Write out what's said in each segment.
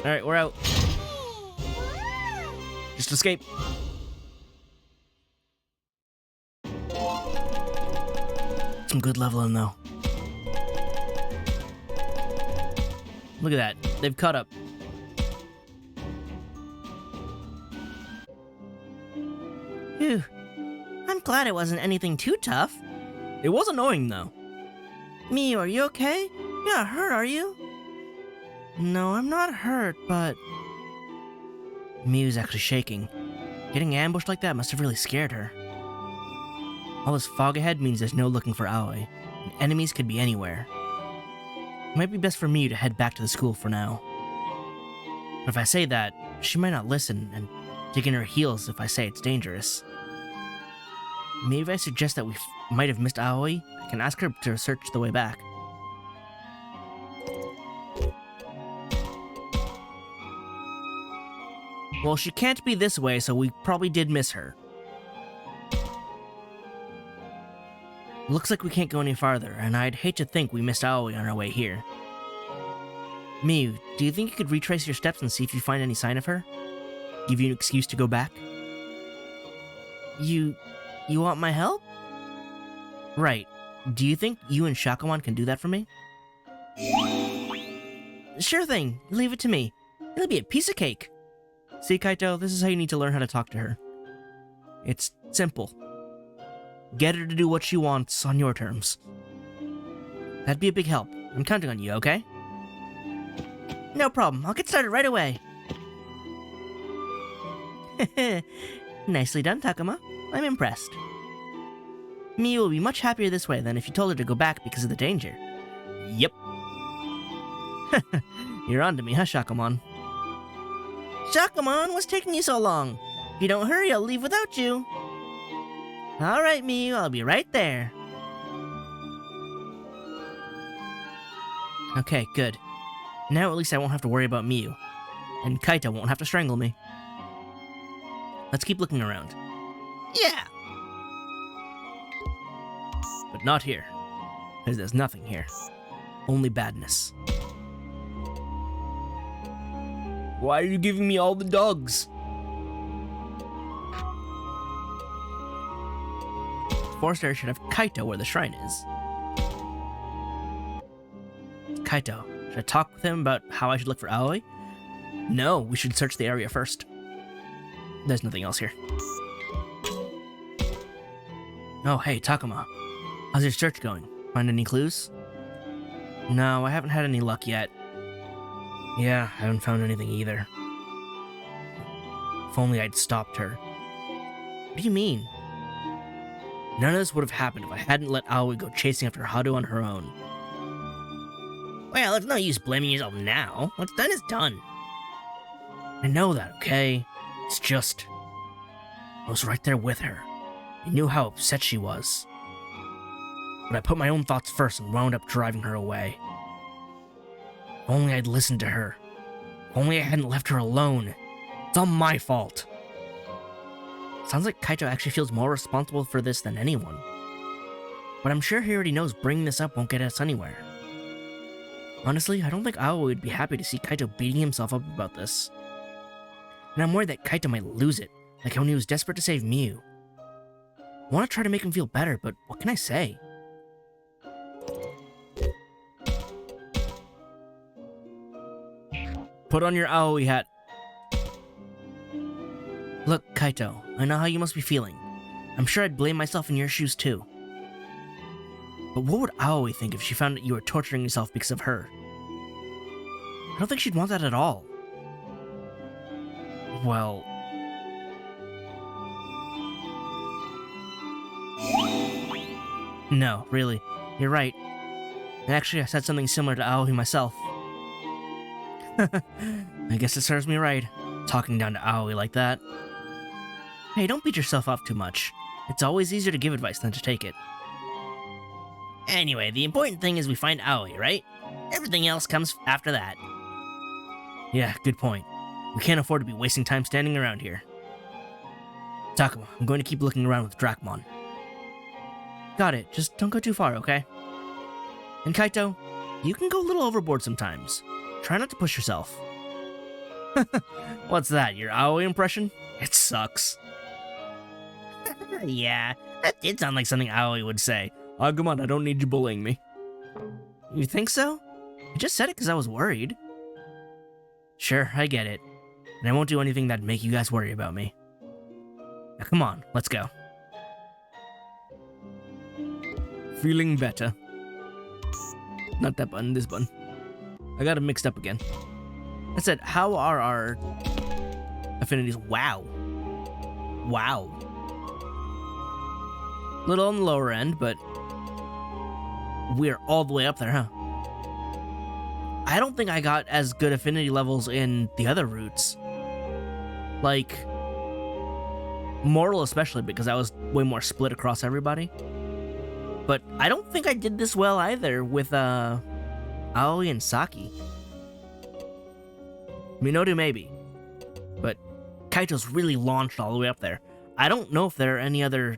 Alright, we're out. Just escape. Some good leveling, though. Look at that. They've caught up. Phew. I'm glad it wasn't anything too tough. It was annoying, though. Miu, are you okay? You're not hurt, are you? No, I'm not hurt, but... Miu's actually shaking. Getting ambushed like that must have really scared her. All this fog ahead means there's no looking for Aoi, and enemies could be anywhere. It might be best for Miu to head back to the school for now. But if I say that, she might not listen and dig in her heels if I say it's dangerous. Maybe if I suggest that we might have missed Aoi, I can ask her to search the way back. Well, she can't be this way, so we probably did miss her. Looks like we can't go any farther, and I'd hate to think we missed Aoi on our way here. Miu, do you think you could retrace your steps and see if you find any sign of her? Give you an excuse to go back? You want my help? Right. Do you think you and Shakamon can do that for me? Sure thing. Leave it to me. It'll be a piece of cake. See, Kaito, this is how you need to learn how to talk to her. It's simple. Get her to do what she wants on your terms. That'd be a big help. I'm counting on you, okay? No problem. I'll get started right away. Nicely done, Takuma. I'm impressed. Miu will be much happier this way than if you told her to go back because of the danger. Yep. You're on to me, huh, Shakamon? Shakamon, what's taking you so long? If you don't hurry, I'll leave without you. Alright, Miu, I'll be right there. Okay, good. Now at least I won't have to worry about Miu. And Kaito won't have to strangle me. Let's keep looking around. Yeah! But not here. Because there's nothing here. Only badness. Why are you giving me all the dogs? Forster should have Kaito where the shrine is. Kaito, should I talk with him about how I should look for Aoi? No, we should search the area first. There's nothing else here. Oh, hey, Takuma. How's your search going? Find any clues? No, I haven't had any luck yet. Yeah, I haven't found anything either. If only I'd stopped her. What do you mean? None of this would have happened if I hadn't let Aoi go chasing after Haru on her own. Well, it's no use blaming yourself now. What's done is done. I know that, okay? It's just... I was right there with her. I knew how upset she was. But I put my own thoughts first and wound up driving her away. If only I'd listened to her. If only I hadn't left her alone. It's all my fault. Sounds like Kaito actually feels more responsible for this than anyone. But I'm sure he already knows bringing this up won't get us anywhere. Honestly, I don't think Aoi would be happy to see Kaito beating himself up about this. And I'm worried that Kaito might lose it, like when he was desperate to save Miu. I want to try to make him feel better, but what can I say? Put on your Aoi hat. Look, Kaito, I know how you must be feeling. I'm sure I'd blame myself in your shoes too. But what would Aoi think if she found that you were torturing yourself because of her? I don't think she'd want that at all. Well... No, really. You're right. And actually, I said something similar to Aoi myself. I guess it serves me right, talking down to Aoi like that. Hey, don't beat yourself up too much. It's always easier to give advice than to take it. Anyway, the important thing is we find Aoi, right? Everything else comes after that. Yeah, good point. We can't afford to be wasting time standing around here. Takuma, I'm going to keep looking around with Dracmon. Got it, just don't go too far, okay? And Kaito, you can go a little overboard sometimes. Try not to push yourself. What's that, your Aoi impression? It sucks. Yeah, that did sound like something Aoi would say. Agumon, I don't need you bullying me. You think so? I just said it because I was worried. Sure, I get it. And I won't do anything that'd make you guys worry about me. Now come on, let's go. Feeling better. Not that button, this button. I got it mixed up again. I said, how are our affinities? Wow. Wow. Little on the lower end, but we're all the way up there, huh? I don't think I got as good affinity levels in the other routes. Like, Mortal especially, because I was way more split across everybody. But I don't think I did this well either with Aoi and Saki. Minoru maybe. But Kaito's really launched all the way up there. I don't know if there are any other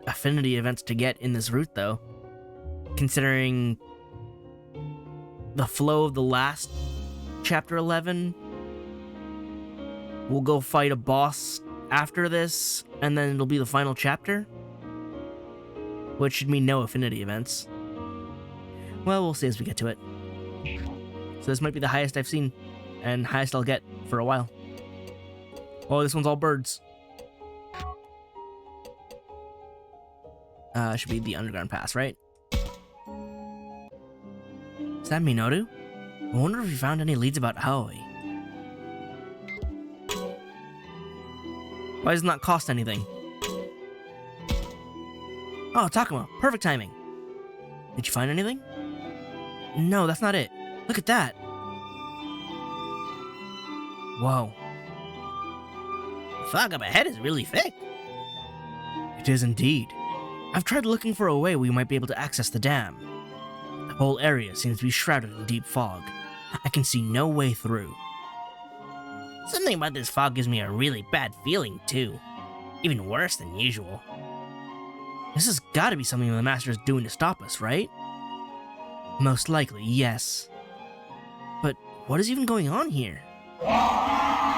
affinity events to get in this route though. Considering the flow of the last chapter 11. We'll go fight a boss after this, and then it'll be the final chapter. Which should mean no affinity events. Well, we'll see as we get to it. So this might be the highest I've seen, and highest I'll get for a while. Oh, this one's all birds. Should be the underground pass, right? Is that Minoru? I wonder if you found any leads about Aoi. Why does it not cost anything? Oh, Takuma, perfect timing. Did you find anything? No, that's not it. Look at that. Whoa. The fog up ahead is really thick. It is indeed. I've tried looking for a way we might be able to access the dam. The whole area seems to be shrouded in deep fog. I can see no way through. Something about this fog gives me a really bad feeling, too. Even worse than usual. This has got to be something the Master is doing to stop us, right? Most likely, yes. But what is even going on here? I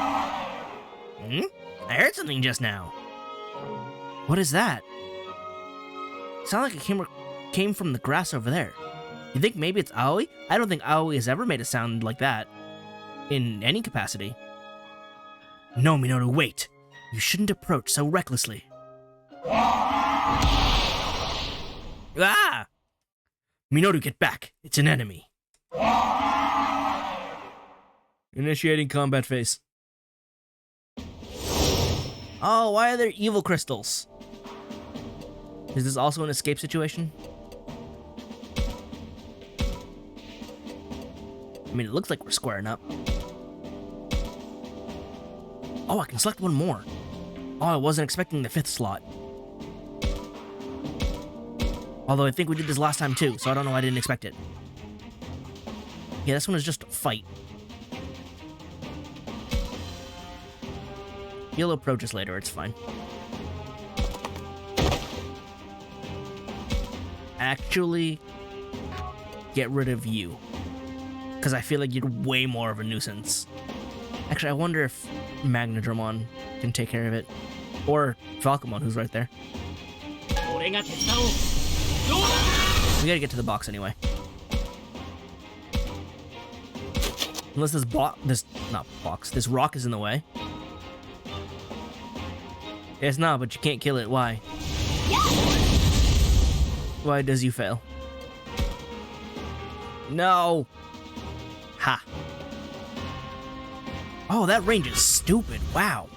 heard something just now. What is that? It sounded like it came from the grass over there. You think maybe it's Aoi? I don't think Aoi has ever made a sound like that. In any capacity. No, Minoru, wait. You shouldn't approach so recklessly. Ah! Minoru, get back. It's an enemy. Initiating combat phase. Oh, why are there evil crystals? Is this also an escape situation? I mean, it looks like we're squaring up. Oh, I can select one more. Oh, I wasn't expecting the 5th slot. Although I think we did this last time too, so I don't know why I didn't expect it. Yeah, this one is just a fight. You'll approach us later, it's fine. Actually, get rid of you. Because I feel like you're way more of a nuisance. Actually, I wonder if Magnadramon can take care of it. Or Falcomon, who's right there. We gotta get to the box anyway. Unless this rock is in the way. It's not, but you can't kill it. Why? Why does you fail? No! Ha! Oh, that range is stupid. Wow.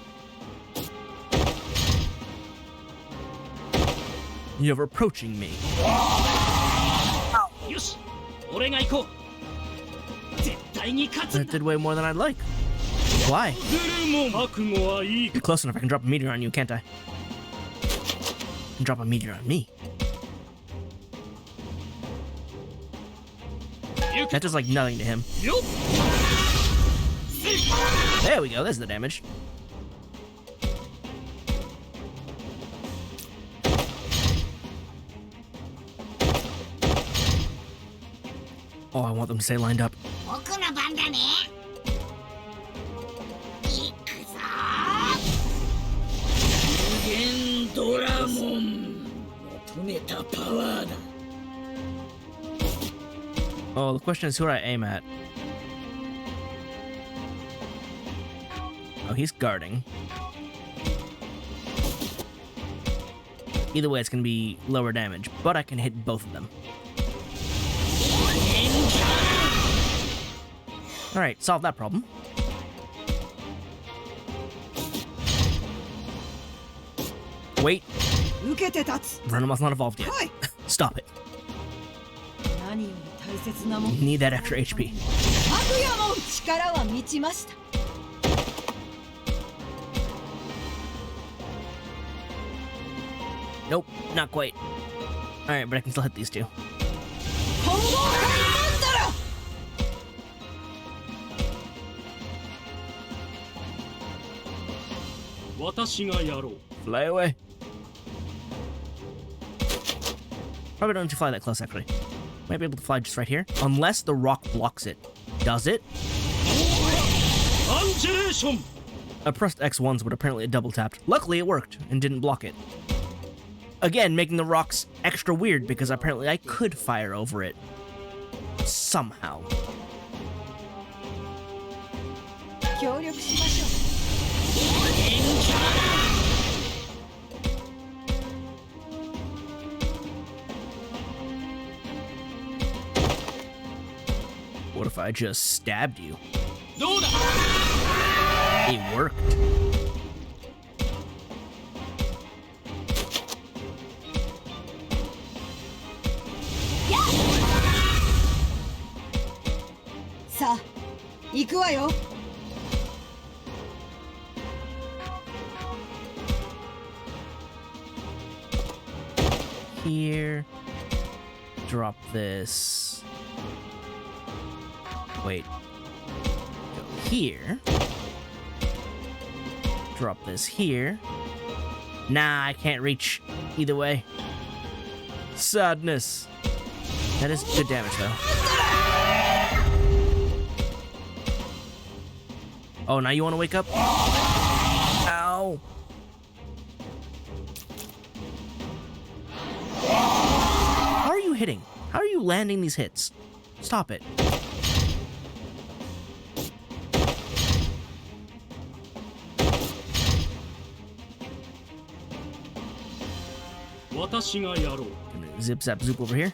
You're approaching me. That did way more than I'd like. Why? You're close enough. I can drop a meteor on you, can't I? You can drop a meteor on me. That does like nothing to him. There we go. There's the damage. Oh, I want them to stay lined up. Oh, the question is who do I aim at? Oh, he's guarding. Either way, it's going to be lower damage, but I can hit both of them. Alright, solve that problem. Wait. Venomoth's not evolved yet. Stop it. Need that extra HP. Nope, not quite. Alright, but I can still hit these two. Fly away. Probably don't need to fly that close, actually. Might be able to fly just right here. Unless the rock blocks it. Does it? I pressed X once, but apparently it double tapped. Luckily, it worked and didn't block it. Again, making the rocks extra weird because apparently I could fire over it. Somehow. What if I just stabbed you? It worked. Here. Drop this. Wait. Go here. Drop this here. Nah, I can't reach either way. Sadness. That is good damage, though. Oh, now you want to wake up? Ow. How are you hitting? How are you landing these hits? Stop it. Gonna zip zap zoop over here.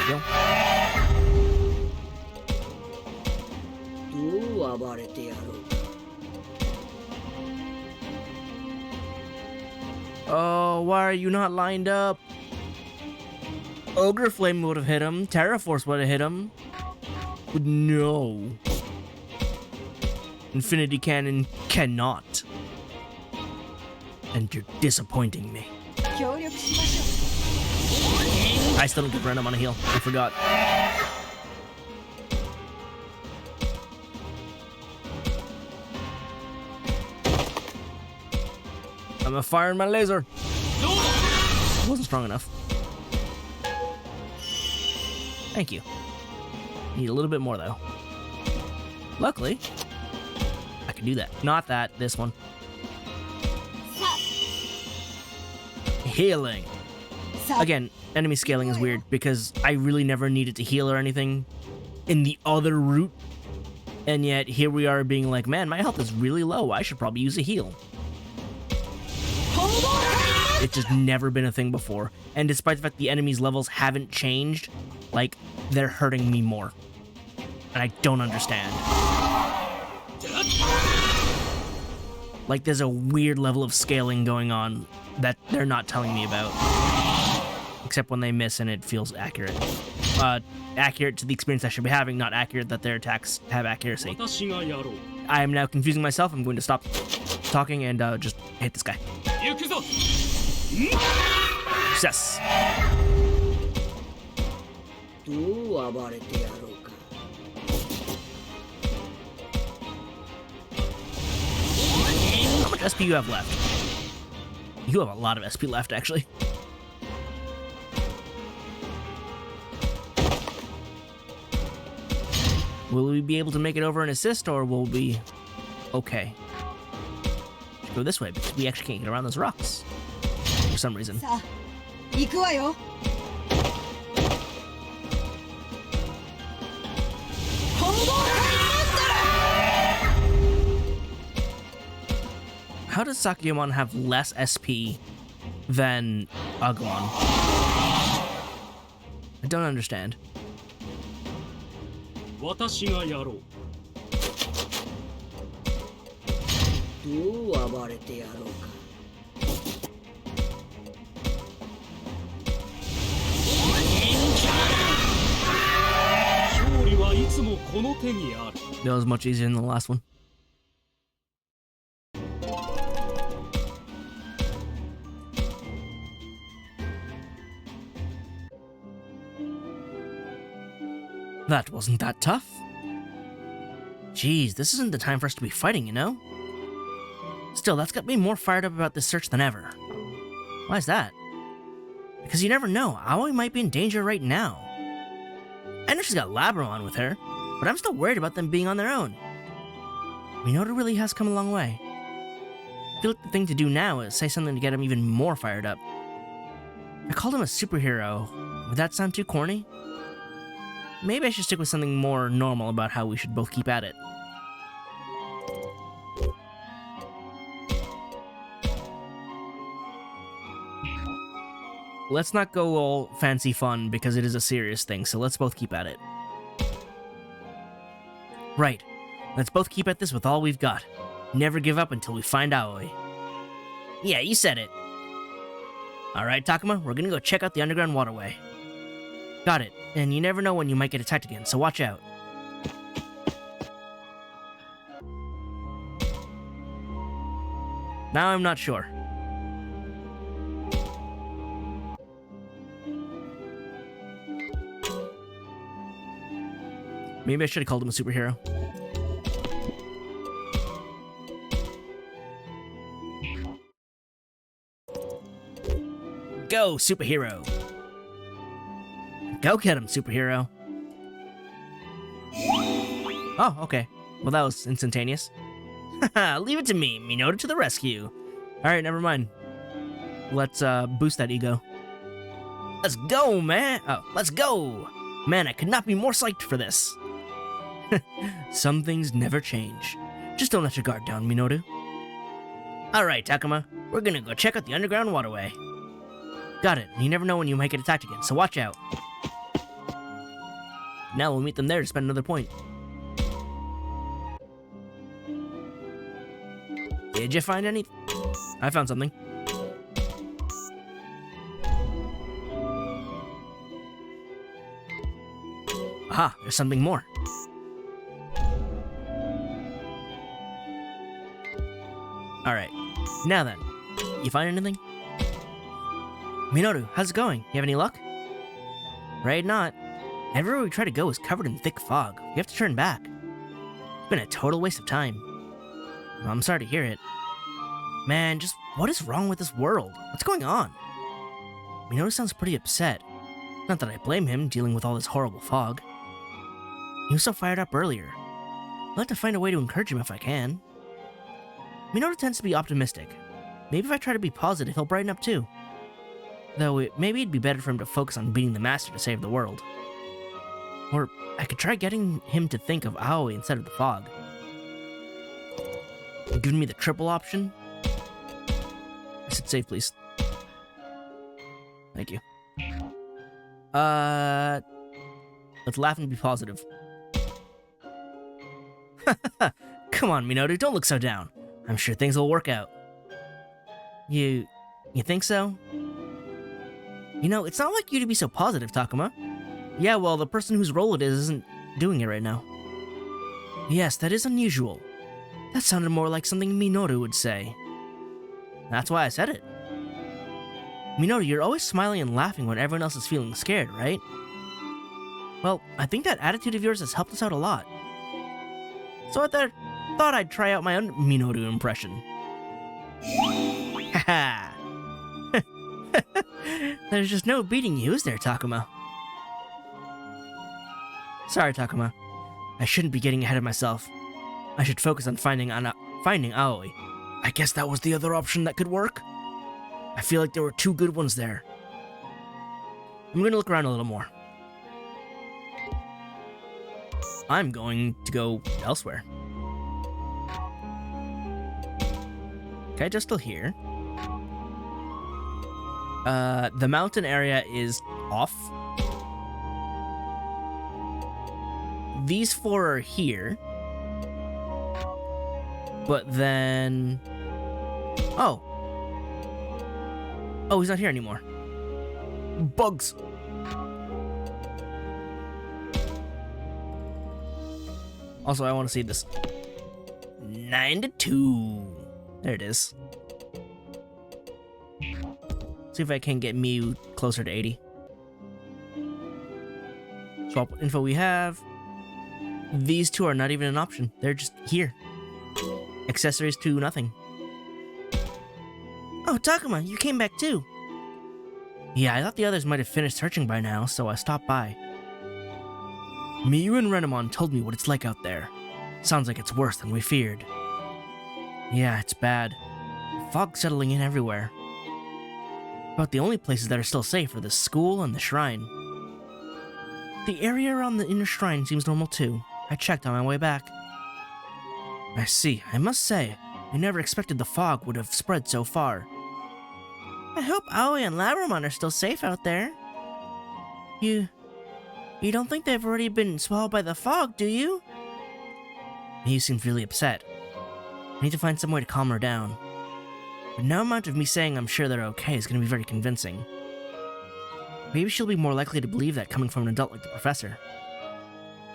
Go. Oh, why are you not lined up? Ogre Flame would have hit him. Terra Force would have hit him. But no. Infinity Cannon cannot. And you're disappointing me. I still don't get random on a heal. I forgot. I'm firing my laser. It wasn't strong enough. Thank you. Need a little bit more though. Luckily, I can do that. Not that. This one. Healing. Again, enemy scaling is weird because I really never needed to heal or anything in the other route. And yet here we are being like, man, my health is really low. I should probably use a heal. It's just never been a thing before. And despite the fact the enemy's levels haven't changed, like, they're hurting me more. And I don't understand. Like, there's a weird level of scaling going on that they're not telling me about. Except when they miss and it feels accurate. Accurate to the experience I should be having, not accurate that their attacks have accuracy. I am now confusing myself. I'm going to stop talking and just hit this guy. Success. How much SP you have left? You have a lot of SP left, actually. Will we be able to make it over an assist, or will we be okay? go this way because we actually can't get around those rocks. For some reason. さあ、行くわよ。How does Sakuyamon have less SP than Agumon? I don't understand. 私がやろう。どう暴れてやろうか。勝利はいつもこの手にある。 That was much easier than the last one. That wasn't that tough. Jeez, this isn't the time for us to be fighting, you know? Still, that's got me more fired up about this search than ever. Why is that? Because you never know, Aoi might be in danger right now. I know she's got Labramon with her, but I'm still worried about them being on their own. Minoru really has come a long way. I feel like the thing to do now is say something to get him even more fired up. I called him a superhero. Would that sound too corny? Maybe I should stick with something more normal about how we should both keep at it. Let's not go all fancy fun because it is a serious thing, so let's both keep at it. Right. Let's both keep at this with all we've got. Never give up until we find Aoi. Yeah, you said it. Alright, Takuma, we're gonna go check out the underground waterway. Got it. And you never know when you might get attacked again, so watch out. Now I'm not sure. Maybe I should have called him a superhero. Go, superhero! Go get him, superhero! Oh, okay. Well, that was instantaneous. Haha, leave it to me, Minoru to the rescue! Alright, never mind. Let's, boost that ego. Let's go, man! Oh, let's go! Man, I could not be more psyched for this. Some things never change. Just don't let your guard down, Minoru. Alright, Takuma. We're gonna go check out the underground waterway. Got it. You never know when you might get attacked again, so watch out. Now we'll meet them there to spend another point. Did you find any? I found something. Aha, there's something more. Alright, now then, you find anything? Minoru, how's it going? You have any luck? Right, not. Everywhere we try to go is covered in thick fog. We have to turn back. It's been a total waste of time. Well, I'm sorry to hear it. Man, just what is wrong with this world? What's going on? Minoru sounds pretty upset. Not that I blame him dealing with all this horrible fog. He was so fired up earlier. I'll have to find a way to encourage him if I can. Minoru tends to be optimistic. Maybe if I try to be positive, he'll brighten up too. Though maybe it'd be better for him to focus on beating the master to save the world. Or I could try getting him to think of Aoi instead of the fog. You giving me the triple option? I said save, please. Thank you. Let's laugh and be positive. Come on, Minoru, don't look so down. I'm sure things will work out. You think so? You know, it's not like you to be so positive, Takuma. Yeah, well, the person whose role it is isn't doing it right now. Yes, that is unusual. That sounded more like something Minoru would say. That's why I said it. Minoru, you're always smiling and laughing when everyone else is feeling scared, right? Well, I think that attitude of yours has helped us out a lot. So I thought I'd try out my own Minoru impression. Haha! There's just no beating you, is there, Takuma? Sorry, Takuma. I shouldn't be getting ahead of myself. I should focus on finding Aoi. I guess that was the other option that could work. I feel like there were two good ones there. I'm gonna look around a little more. I'm going to go elsewhere. Okay, just still here. The mountain area is off. These four are here. But then... Oh, he's not here anymore. Bugs. Also, I want to see this. 9-2. There it is. See if I can get Mew closer to 80. Swap info we have. These two are not even an option. They're just here. Accessories to nothing. Oh, Takuma, you came back too. Yeah, I thought the others might have finished searching by now, so I stopped by. Miyu and Renamon told me what it's like out there. Sounds like it's worse than we feared. Yeah, it's bad. Fog settling in everywhere. But the only places that are still safe are the school and the shrine. The area around the inner shrine seems normal too. I checked on my way back. I see. I must say, I never expected the fog would have spread so far. I hope Aoi and Labramon are still safe out there. You don't think they've already been swallowed by the fog, do you? Miyu seems really upset. I need to find some way to calm her down. But no amount of me saying I'm sure they're okay is going to be very convincing. Maybe she'll be more likely to believe that coming from an adult like the professor.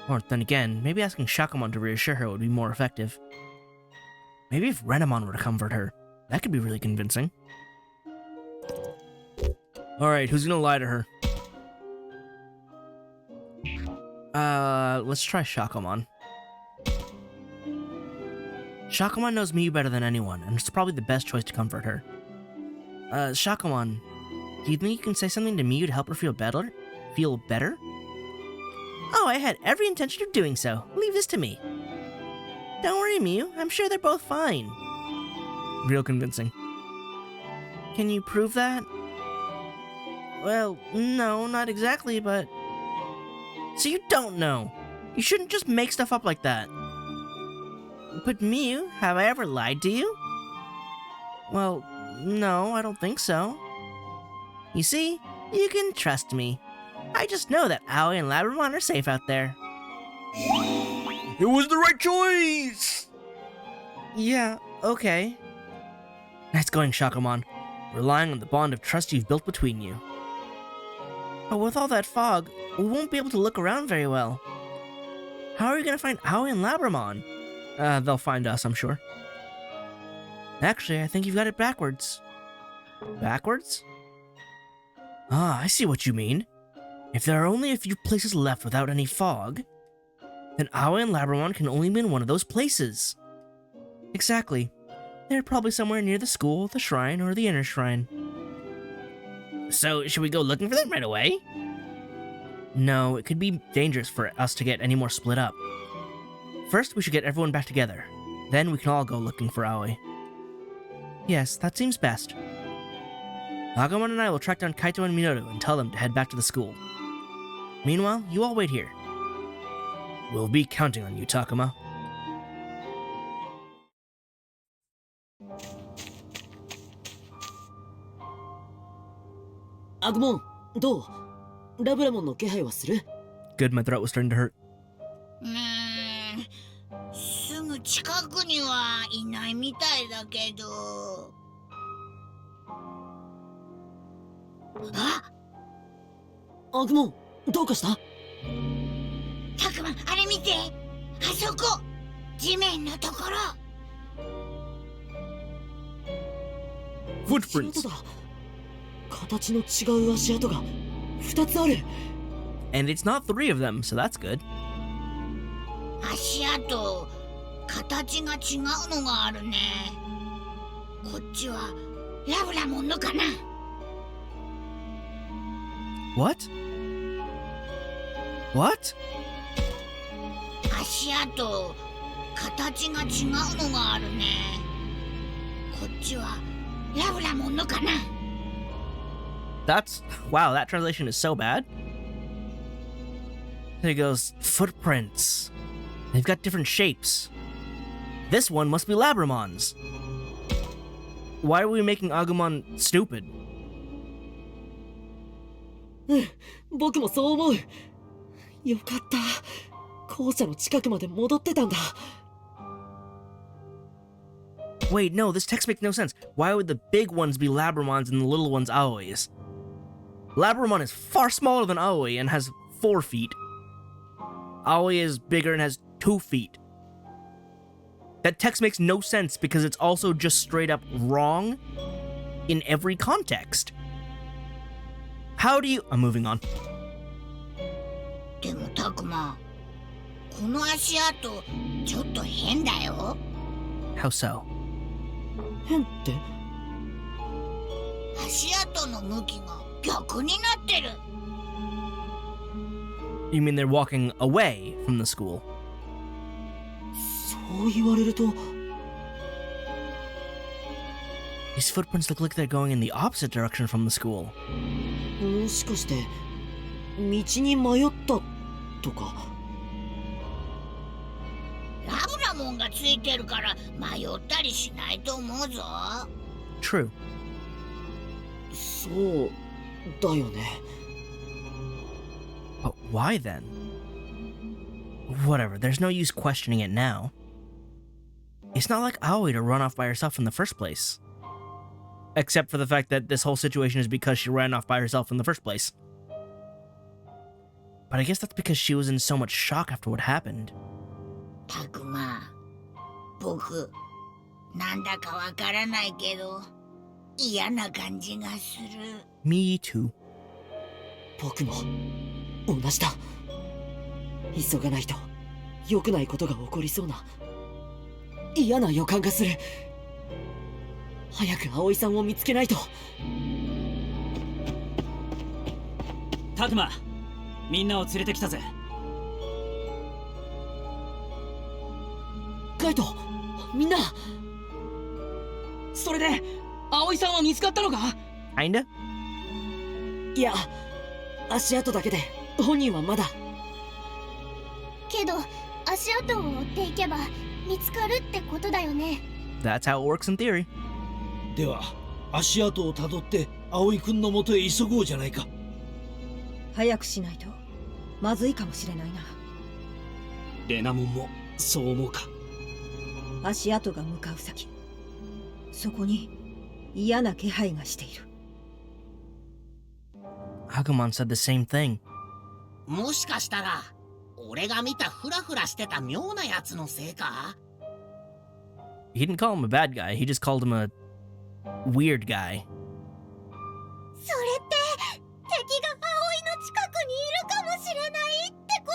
Or then again, maybe asking Shakamon to reassure her would be more effective. Maybe if Renamon were to comfort her, that could be really convincing. Alright, who's gonna lie to her? Let's try Shakamon. Shakamon knows Miyu better than anyone, and it's probably the best choice to comfort her. Shakamon, do you think you can say something to Miyu to help her feel better? Oh, I had every intention of doing so. Leave this to me. Don't worry, Miyu. I'm sure they're both fine. Real convincing. Can you prove that? Well, no, not exactly, but... So you don't know. You shouldn't just make stuff up like that. But Miyu, have I ever lied to you? Well, no, I don't think so. You see, you can trust me. I just know that Aoi and Labramon are safe out there. It was the right choice! Yeah, okay. Nice going, Shakamon. Relying on the bond of trust you've built between you. But with all that fog, we won't be able to look around very well. How are we gonna find Aoi and Labramon? They'll find us, I'm sure. Actually, I think you've got it backwards. Backwards? Ah, I see what you mean. If there are only a few places left without any fog, then Aoi and Labramon can only be in one of those places. Exactly. They're probably somewhere near the school, the shrine, or the inner shrine. So, should we go looking for them right away? No, it could be dangerous for us to get any more split up. First, we should get everyone back together. Then we can all go looking for Aoi. Yes, that seems best. Agumon and I will track down Kaito and Minoru and tell them to head back to the school. Meanwhile, you all wait here. We'll be counting on you, Takuma. Agumon, どう? ラブラモンの気配はする? Good, my throat was starting to hurt. すぐ近くにはいないみたいだけど。あ、アグモン、どうかした？たくま、あれ見て。あそこ、地面のところ。Footprints. 形の違う足跡が2つある。And it's not 3 of them, so that's good. 足跡、形が違うのがあるね。こっちはラブラモンのかな。What? What? 足跡、形が違うのがあるね。こっちはラブラモンのかな。 Wow, that translation is so bad. There goes footprints. They've got different shapes. This one must be Labramon's. Why are we making Agumon stupid? 僕もそう思う。よかった。校舎の近くまで戻ってたんだ。Wait, no, this text makes no sense. Why would the big ones be Labramon's and the little ones Aoi's? Labramon is far smaller than Aoi and has 4 feet. Aoi is bigger and has 2 feet. That text makes no sense because it's also just straight up wrong in every context. How do you... I'm moving on. でもタクマ、この足跡ちょっと変だよ。 How so? 変って？足跡の向きが逆になってる。 You mean they're walking away from the school? そう言われると。 These footprints look like they're going in the opposite direction from the school. もしかして道に迷ったとか？ラブラモンがついてるから迷ったりしないと思うぞ。 True. そうだよね。 But why then? Whatever, there's no use questioning it now. It's not like Aoi to run off by herself in the first place. Except for the fact that this whole situation is because she ran off by herself in the first place. But I guess that's because she was in so much shock after what happened. タクマ、僕なんだかわからないけど嫌な感じがする。 Me too. 僕も同じだ。急がないと良くないことが起こりそうな嫌な予感がする。早く葵さんを見つけないと。タクマ、みんなを連れてきたぜ。カイト、みんな。それで葵さんは見つかったのか？ Kinda? いや、足跡だけで本人はまだ。けど足跡を追っていけば見つかるってことだよね。 That's how it works in theory. では足跡をたどって葵くんのもとへ急ごうじゃないか。早くしないとまずいかもしれないな。レナモンもそう思うか。足跡が向かう先、そこに嫌な気配がしている。 Agumon said the same thing. もしかしたら俺が見たフラフラしてた妙なやつのせいか？ He didn't call him a bad guy, he just called him a weird guy. それって敵が葵の近くにいるかもしれないってこ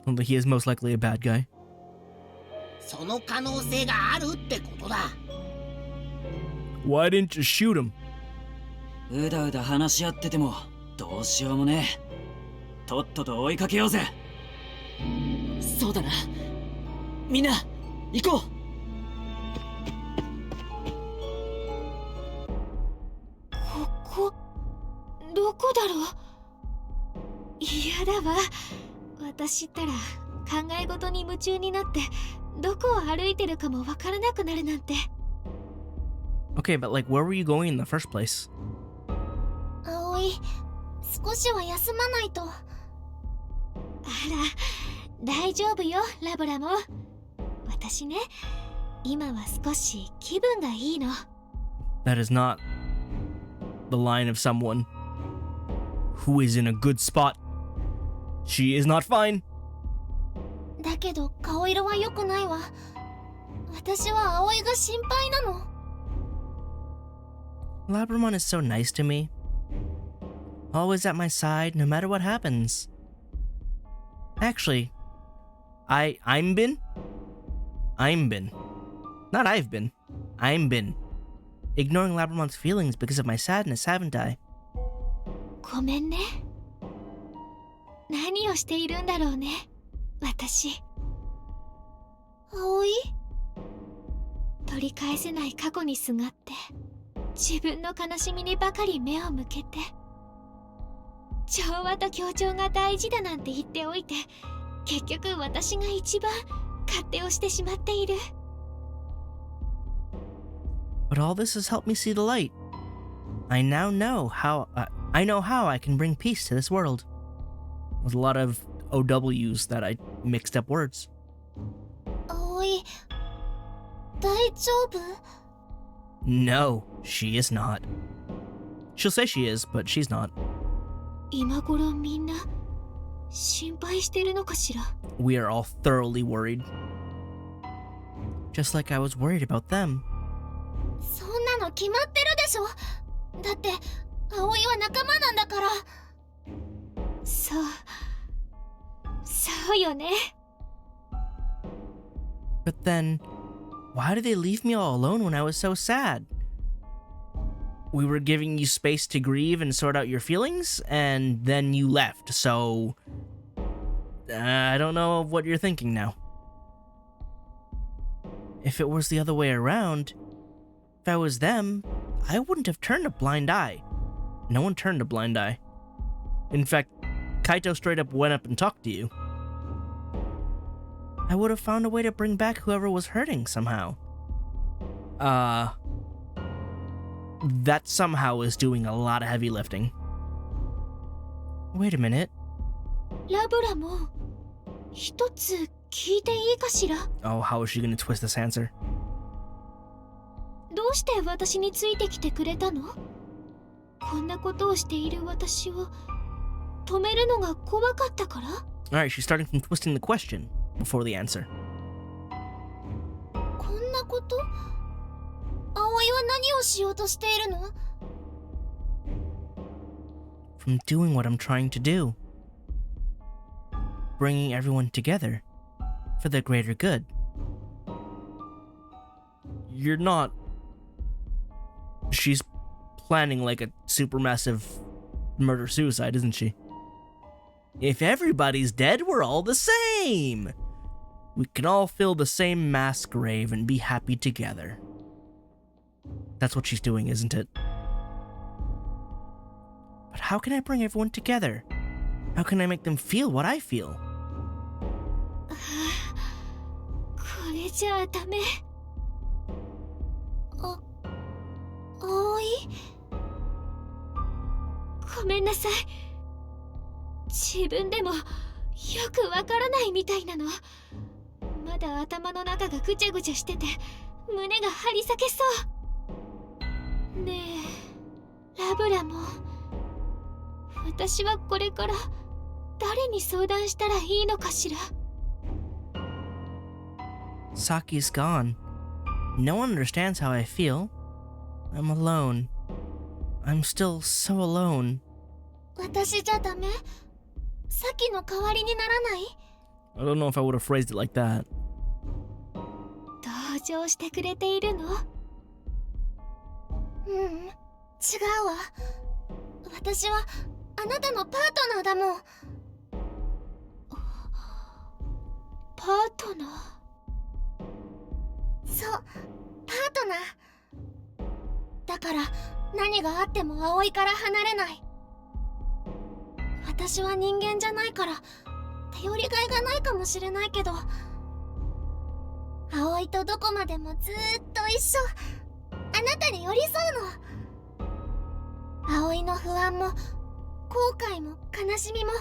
と？ Well, he is most likely a bad guy. その可能性があるってことだ。 Why didn't you shoot him? うだうだ話し合っててもどうしようもねえ。とっとと追いかけようぜ。そうだな。みんな行こう。どこだろう。嫌だわ。私ったら考え事に夢中になってどこを歩いてるかもわからなくなるなんて。 Okay, but like, where were you going in the first place? 葵、少しは休まないと。あら、大丈夫よ、ラブラも。私ね、今は少し気分がいいの。 That is not the line of someone who is in a good spot. She is not fine. だけど顔色は良くないわ。私は葵が心配なの。 Labramon is so nice to me. Always at my side, no matter what happens. Actually, I'm been? Not I've been. I'm been. Ignoring Labramon's feelings because of my sadness, haven't I? ごめんね。何をしているんだろうね、私。葵？取り返せない過去にすがって自分の悲しみにばかり目を向けて、調和と協調が大事だなんて言っておいて、結局私が一番勝手をしてしまっている。 But all this has helped me see the light. I now know how I can bring peace to this world. There's a lot of OWs that I mixed up words. 葵、大丈夫？ No, she is not. She'll say she is, but she's not. 今頃みんな心配してるのかしら。 We are all thoroughly worried. Just like I was worried about them. そんなの決まってるでしょ。だって葵は仲間なんだから。そうよね。 But then, why did they leave me all alone when I was so sad? We were giving you space to grieve and sort out your feelings, and then you left, so... I don't know what you're thinking now. If it was the other way around, if I was them, I wouldn't have turned a blind eye. No one turned a blind eye. In fact, Kaito straight up went up and talked to you. I would have found a way to bring back whoever was hurting somehow. That somehow is doing a lot of heavy lifting. Wait a minute. ラブラも一つ聞いていいかしら。 Oh, how is she gonna twist this answer? どうして私についてきてくれたの？こんなことをしている私を止めるのが怖かったから？ Alright, she's starting from twisting the question before the answer. こんなこと？葵は何をしようとしているの？ From doing what I'm trying to do. Bringing everyone together for the greater good. You're not... She's planning like a supermassive murder-suicide, isn't she? If everybody's dead, we're all the same! We can all fill the same mass grave and be happy together. That's what she's doing, isn't it? But how can I bring everyone together? How can I make them feel what I feel? これじゃあダメ。葵？ごめんなさい。自分でもよくわからないみたいなの。まだ頭の中がぐちゃぐちゃしてて胸が張り裂けそう。ねえ、ラブラも私はこれから誰に相談したらいいのかしら。 Saki's gone. No one understands how I feel. I'm alone. I'm still so alone. 私じゃダメ？さきの代わりにならない？ I don't know if I would have phrased it like that. 同情してくれているの？違うわ。私はあなたのパートナーだもん。パートナー？そう、パートナー。だから何があっても葵から離れない。私は人間じゃないから頼りがいがないかもしれないけど、葵とどこまでもずーっと一緒。あなたに寄り添うの。葵の不安も後悔も悲しみも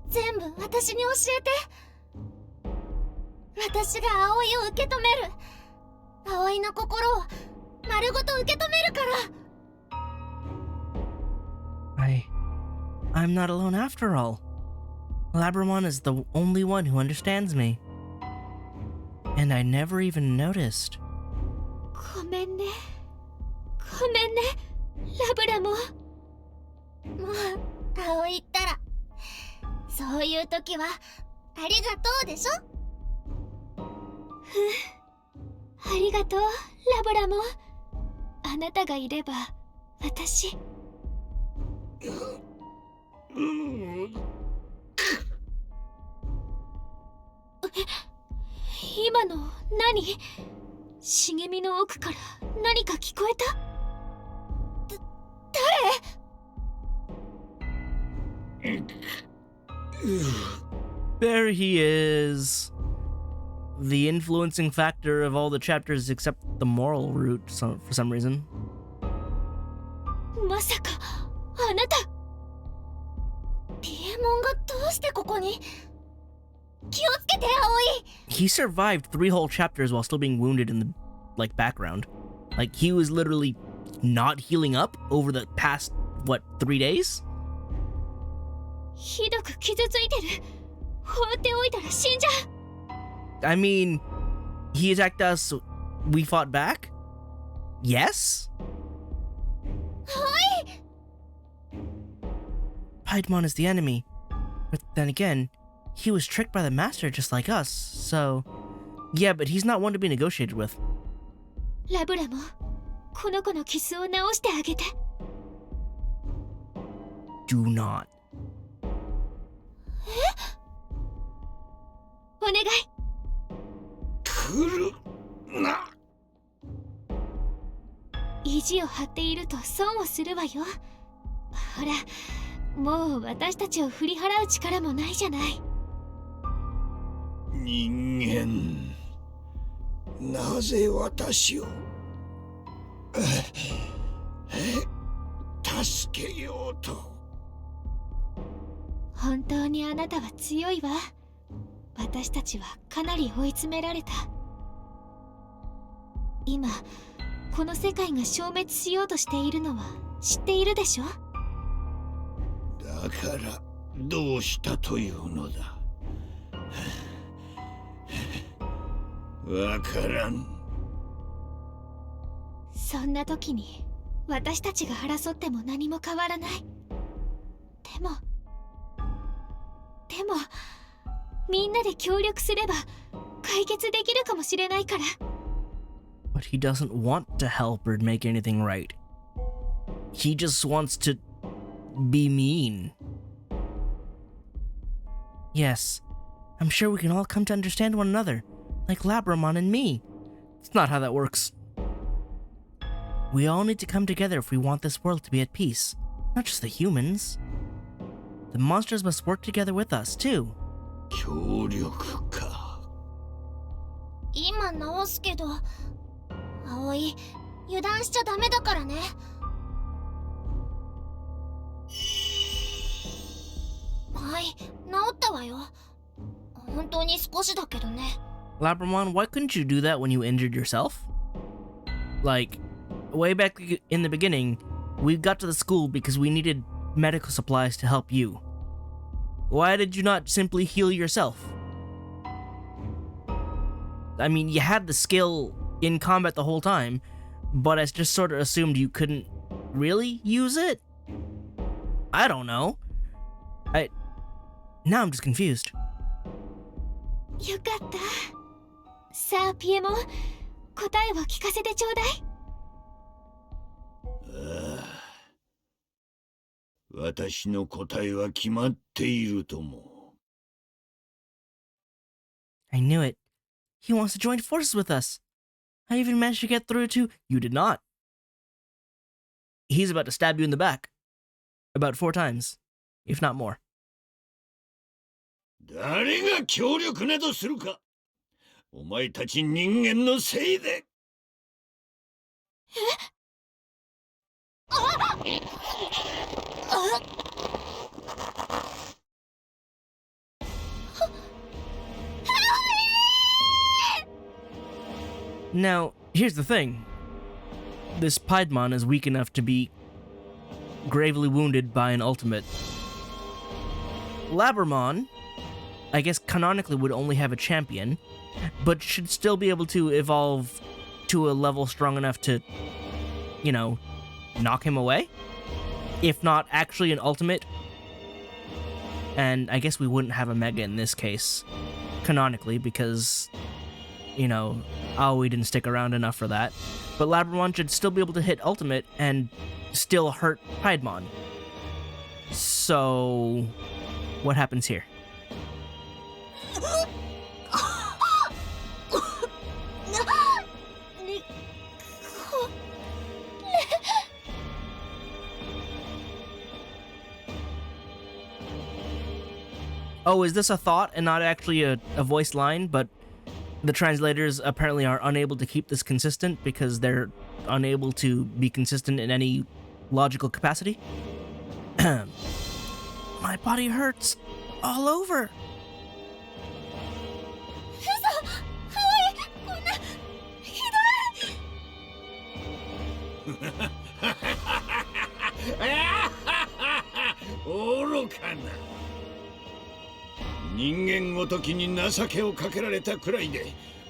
全部私に教えて。私が葵を受け止める。葵の心を丸ごと受け止めるから。I'm not alone after all. Labramon is the only one who understands me. And I never even noticed. ごめんね。ごめんね、ラブラも。もう、葵ったら、そういう時は、ありがとうでしょ？ありがとう、ラブラも。あなたがいれば、私。今の何？茂みの奥から何か聞こえた？There he is. The influencing factor of all the chapters except the moral route for some reason. まさかあなた。ピエモンがどうしてここに？気をつけて、葵。 He survived 3 whole chapters while still being wounded in the, background. Like, he was literally not healing up over the past, 3 days? ひどく傷ついてる。放っておいたら死んじゃう。I mean, he attacked us, we fought back? Yes? Piedmon is the enemy. But then again, he was tricked by the master just like us, so... Yeah, but he's not one to be negotiated with. ラブラもこの子の傷を治してあげて。Do not. お願い。来るな。意地を張っていると損をするわよ。ほら、もう私たちを振り払う力もないじゃない。人間、なぜ私を助けようと。本当にあなたは強いわ。私たちはかなり追い詰められた。今この世界が消滅しようとしているのは知っているでしょ？だからどうしたというのだ。わからん。そんな時に私たちが争っても何も変わらない。でもみんなで協力すれば解決できるかもしれないから。But he doesn't want to help or make anything right. He just wants to be mean. Yes, I'm sure we can all come to understand one another, like Labramon and me. It's not how that works. We all need to come together if we want this world to be at peace, not just the humans. The monsters must work together with us, too. 協力か。今直すけど、葵、油断しちゃダメだからね。はい、治ったわよ。本当に少しだけどね。Labramon, why couldn't you do that when you injured yourself? Like, way back in the beginning, we got to the school because we needed medical supplies to help you. Why did you not simply heal yourself? I mean, you had the skill in combat the whole time, but I just sort of assumed you couldn't really use it? I don't know. Now I'm just confused. よかった。さあピエモン、答えを聞かせてちょうだい。私の答えは決まっているとも。I knew it. He wants to join forces with us. I even managed to get through to... You did not. He's about to stab you in the back. About 4 times, if not more. 誰が協力などするか。お前たち人間のせいで。Now, here's the thing. This Piedmon is weak enough to be gravely wounded by an ultimate. Labramon, I guess canonically would only have a champion, but should still be able to evolve to a level strong enough to, you know, knock him away? If not actually an ultimate. And I guess we wouldn't have a Mega in this case, canonically, because, you know, Aoi didn't stick around enough for that. But Labramon should still be able to hit ultimate and still hurt Piedmon. So, what happens here? oh, is this a thought and not actually a voiced line? But the translators apparently are unable to keep this consistent because they're unable to be consistent in any logical capacity. My body hurts all over. こんなひ愚かな。人間ごときに情けをかけられたくらいで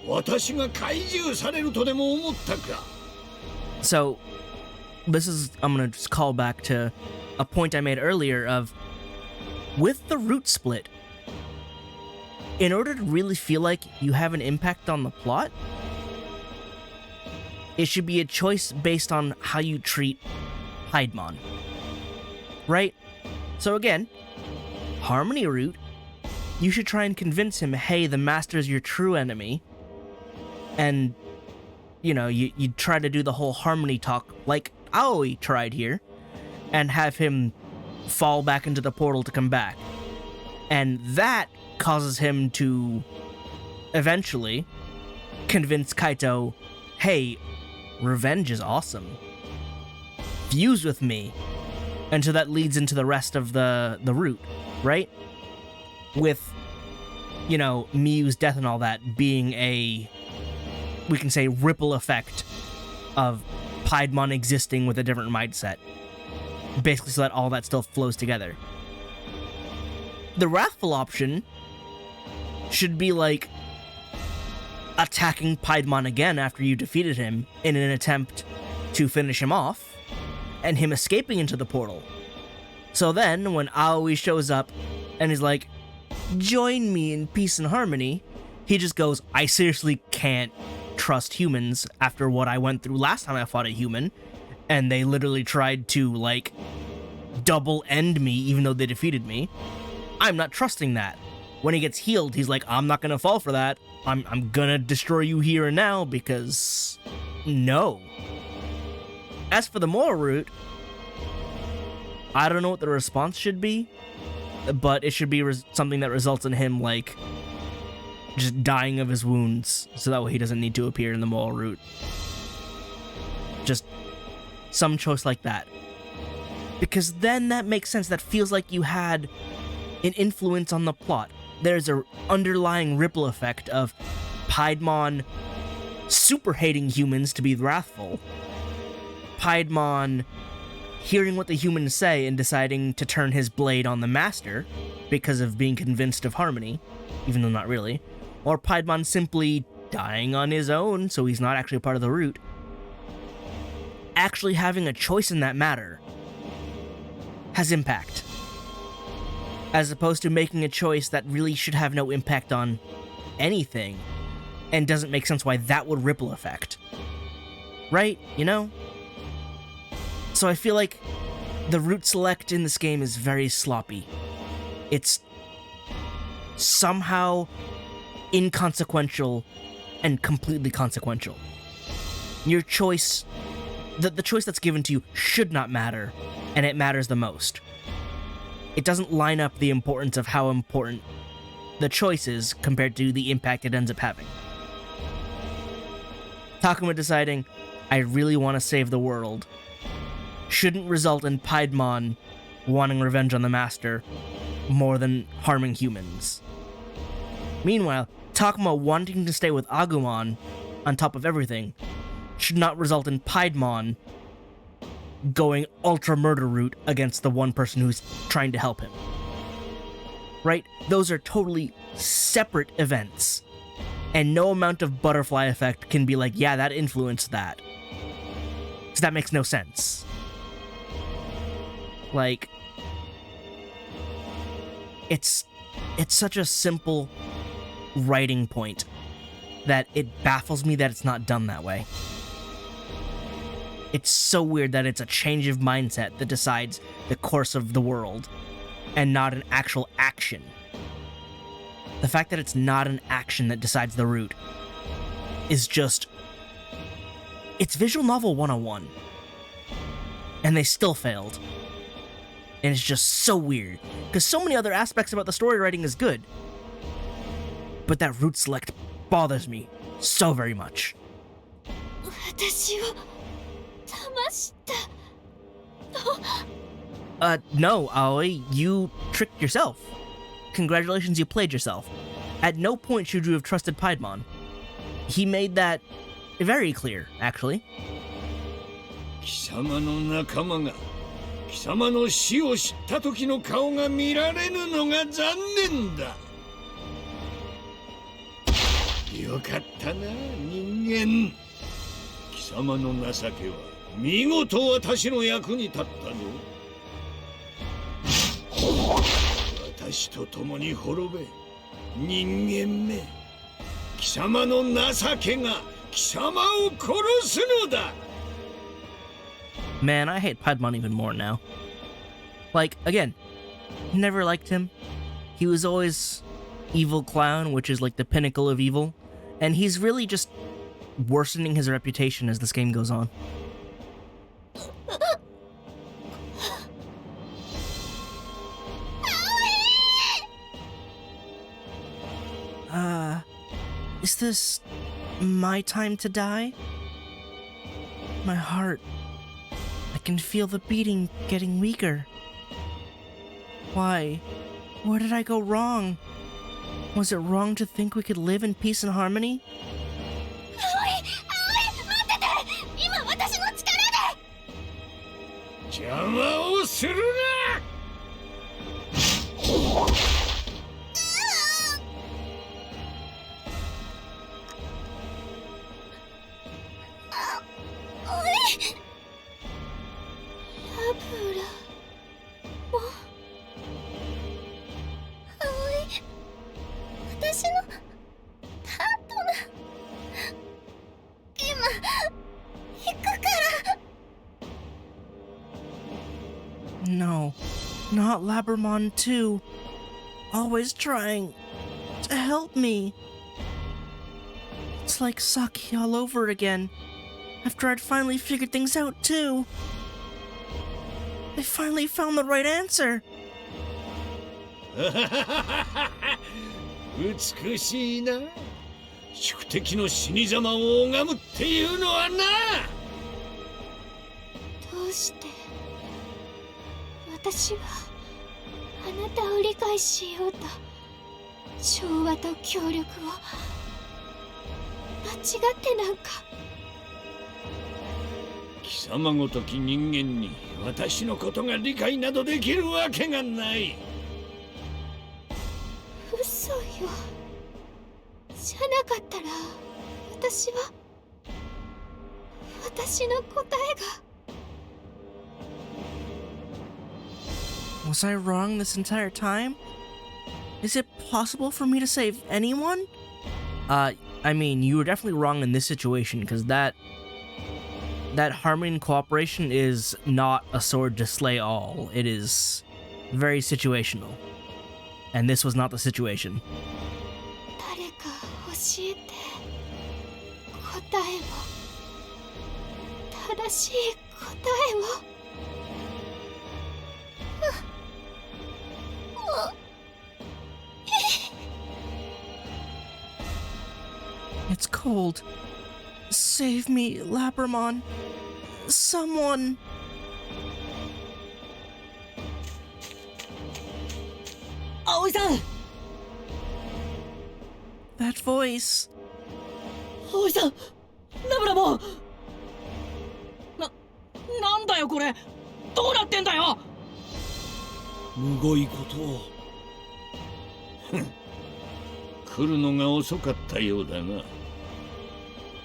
私が懐柔されるとでも思ったか。 So, this is, I'm gonna just call back to a point I made earlier of, with the root split, in order to really feel like you have an impact on the plot, it should be a choice based on how you treat Piedmon. Right? So again, Harmony root, you should try and convince him, hey, the Master's your true enemy, and, you know, you try to do the whole Harmony talk like Aoi tried here, and have him fall back into the portal to come back. And that causes him to eventually convince Kaito, hey, revenge is awesome. Fuse with me. And so that leads into the rest of the route, right? With, you know, Miyu's death and all that being a, we can say, ripple effect of Piedmon existing with a different mindset. Basically so that all that still flows together. The Wrathful option should be like attacking Piedmon again after you defeated him in an attempt to finish him off, and him escaping into the portal. So then, when Aoi shows up and is like, join me in peace and harmony, he just goes, I seriously can't trust humans after what I went through last time I fought a human, and they literally tried to, like, double end me even though they defeated me. I'm not trusting that. When he gets healed, he's like, I'm not gonna fall for that. I'm gonna destroy you here and now because... no. As for the moral route, I don't know what the response should be, but it should be something that results in him, like, just dying of his wounds, so that way he doesn't need to appear in the moral route. Just some choice like that. Because then that makes sense. That feels like you had an influence on the plot. There's an underlying ripple effect of Piedmon super hating humans to be wrathful, Piedmon hearing what the humans say and deciding to turn his blade on the Master because of being convinced of harmony, even though not really, or Piedmon simply dying on his own so he's not actually a part of the route. Actually having a choice in that matter has impact, as opposed to making a choice that really should have no impact on anything and doesn't make sense why that would ripple effect. Right? You know? So I feel like the route select in this game is very sloppy. It's somehow inconsequential and completely consequential. Your choice, the choice that's given to you should not matter, and it matters the most. It doesn't line up the importance of how important the choice is compared to the impact it ends up having. Takuma deciding, I really want to save the world, shouldn't result in Piedmon wanting revenge on the Master more than harming humans. Meanwhile, Takuma wanting to stay with Agumon on top of everything should not result in Piedmon going ultra murder route against the one person who's trying to help him. Right? Those are totally separate events, and no amount of butterfly effect can be like, yeah, that influenced that. So that makes no sense. Like, it's such a simple writing point that it baffles me that it's not done that way. It's so weird that it's a change of mindset that decides the course of the world, and not an actual action. The fact that it's not an action that decides the route is just... it's visual novel 101. And they still failed. And it's just so weird, because so many other aspects about the story writing is good. But that root select bothers me so very much. 私を騙した。No, Aoi, you tricked yourself. Congratulations, you played yourself. At no point should you have trusted Piedmon. He made that very clear, actually. 貴様の仲間が貴様の死を知った時の顔が見られぬのが残念だ。よかったな、人間。貴様の情けは見事私の役に立ったぞ。私と共に滅べ、人間め。貴様の情けが貴様を殺すのだ。Man, I hate Piedmon even more now. Like, again, never liked him. He was always evil clown, which is like the pinnacle of evil. And he's really just worsening his reputation as this game goes on. Is this my time to die? My heart. I can feel the beating getting weaker. Why? Where did I go wrong? Was it wrong to think we could live in peace and harmony? 今私の力で。邪魔をするな。No, not Labramon too. Always trying to help me. It's like Saki all over again. After I'd finally figured things out too. I finally found the right answer. 美しいな。宿敵の死に様を拝むっていうのはな。どうして私はあなたを理解しようと調和と協力を間違ってなんか。貴様ごとき人間に私のことが理解などできるわけがない。嘘よ。じゃなかったら私の答えが。Was I wrong this entire time? Is it possible for me to save anyone? I mean, you were definitely wrong in this situation, because that harmony and cooperation is not a sword to slay all. It is very situational. And this was not the situation. 誰か教えて。答えを。正しい答えを。It's cold. Save me, Labramon. Someone. Aoi-san! That voice. Aoi-san! Labramon! なんだよこれ。どうなってんだよ。むごいことを。来るのが遅かったようだな。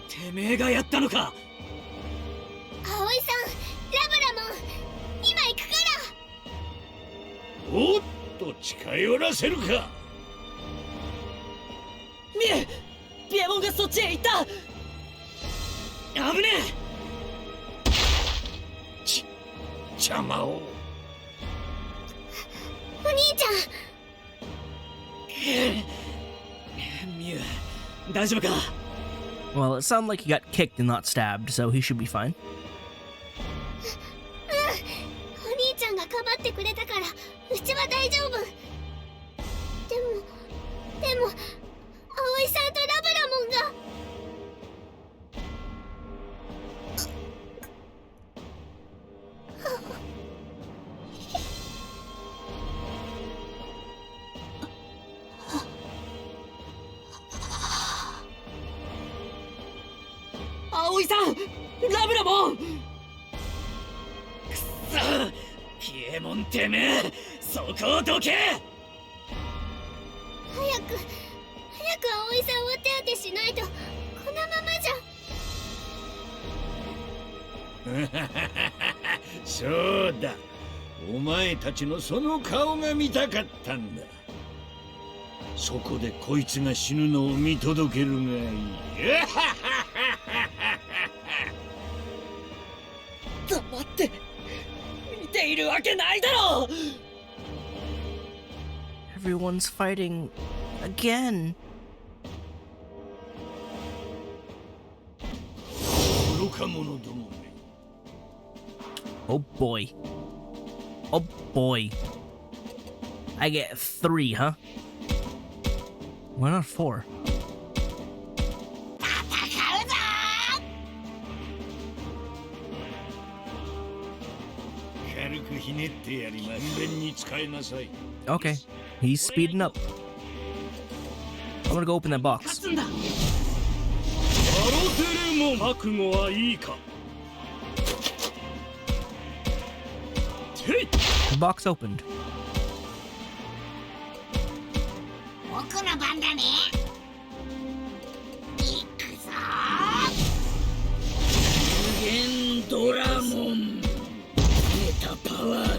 てめえがやったのか。葵さん、ラブラモン、今行くかおっと近寄らせるか。見え、ビエモンがそっちへ行った。危ね邪魔を。ら。お兄ちえ。ミュウ、大丈夫か。Well, it sounded like he got kicked and not stabbed, so he should be fine. ゃん。お兄ちゃんがかばってくれたから葵さん、ラブラモン。ピエモンてめえ、そこをどけ。早く葵さんを手当てしないとこのままじゃ。そうだ、お前たちのその顔が見たかったんだ。そこでこいつが死ぬのを見届けるがいい。黙って見ているわけないだろう。 Everyone's fighting again. 愚か者どもめ。 Oh boy. Oh boy. I get 3, huh? Why not 4? 戦うぞ軽くひねってやりまんべんに使いなさい。 Okay. He's speeding up. I'm gonna go open that box. つんだ。アロテレモン、覚悟はいいか。 The box opened. 僕の番だね。行くぞ無限ドラモン、メタパワーだ。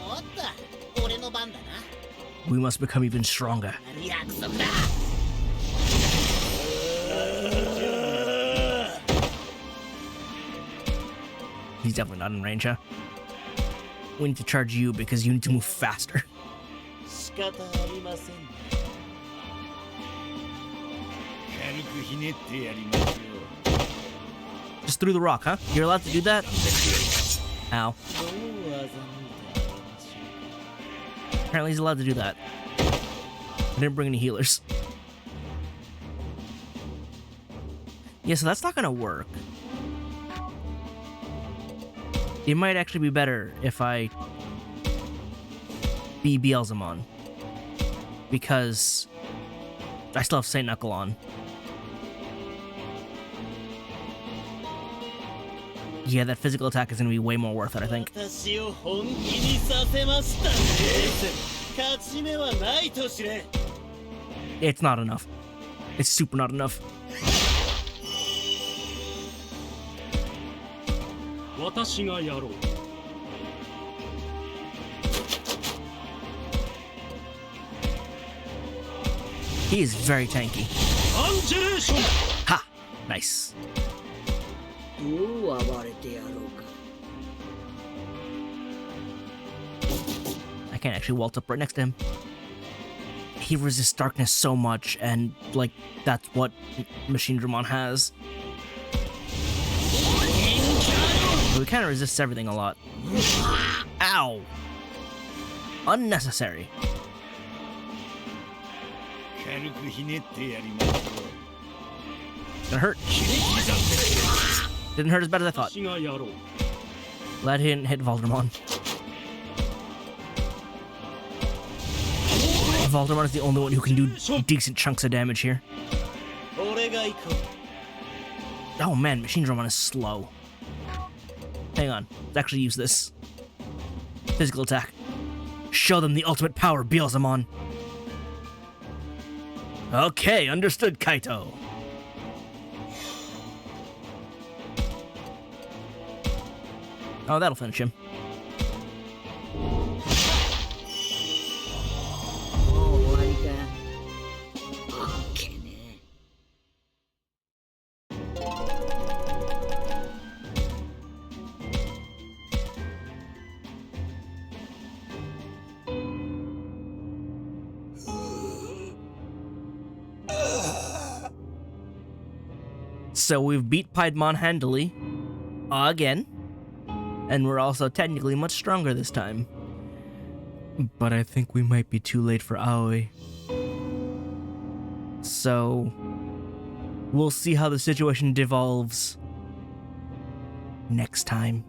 おっと、俺の番だな。 We must become even stronger. 約束だ。 He's definitely not in range, huh? We need to charge you because you need to move faster. 仕方ありません。軽くひねってやりますよ。 Just through the rock, huh? You're allowed to do that? Ow. どう欺いてあげましょう。 Apparently he's allowed to do that. I didn't bring any healers. Yeah, so that's not gonna work. It might actually be better if I be Beelzemon. Because I still have Saint Knuckle on. Yeah, that physical attack is gonna be way more worth it, I think. 私を本気にさせましたね。勝ち目はないと知れ。 It's not enough. It's super not enough. 私がやろう。 He is very tanky. アンジェレーション。 Ha! Nice. どう暴れてやろうか。 I can't actually waltz up right next to him. He resists darkness so much, and, like, that's what Machine Dramon has. But he kind of resists everything a lot. Ow! Unnecessary. 軽くひねってやりますよ。 Gonna hurt. Didn't hurt as bad as I thought. 私がやろう。 Glad he didn't hit Voldemort. Voldemort is the only one who can do decent chunks of damage here. 俺が行こう。 Oh man, Machine Dramon is slow. Hang on, let's actually use this. Physical attack. Show them the ultimate power, Beelzemon. Okay, understood, Kaito. Oh, that'll finish him. もう終わりか。オッケーね。 So we've beat Piedmon handily. Again. And we're also technically much stronger this time. But I think we might be too late for Aoi. So we'll see how the situation devolves next time.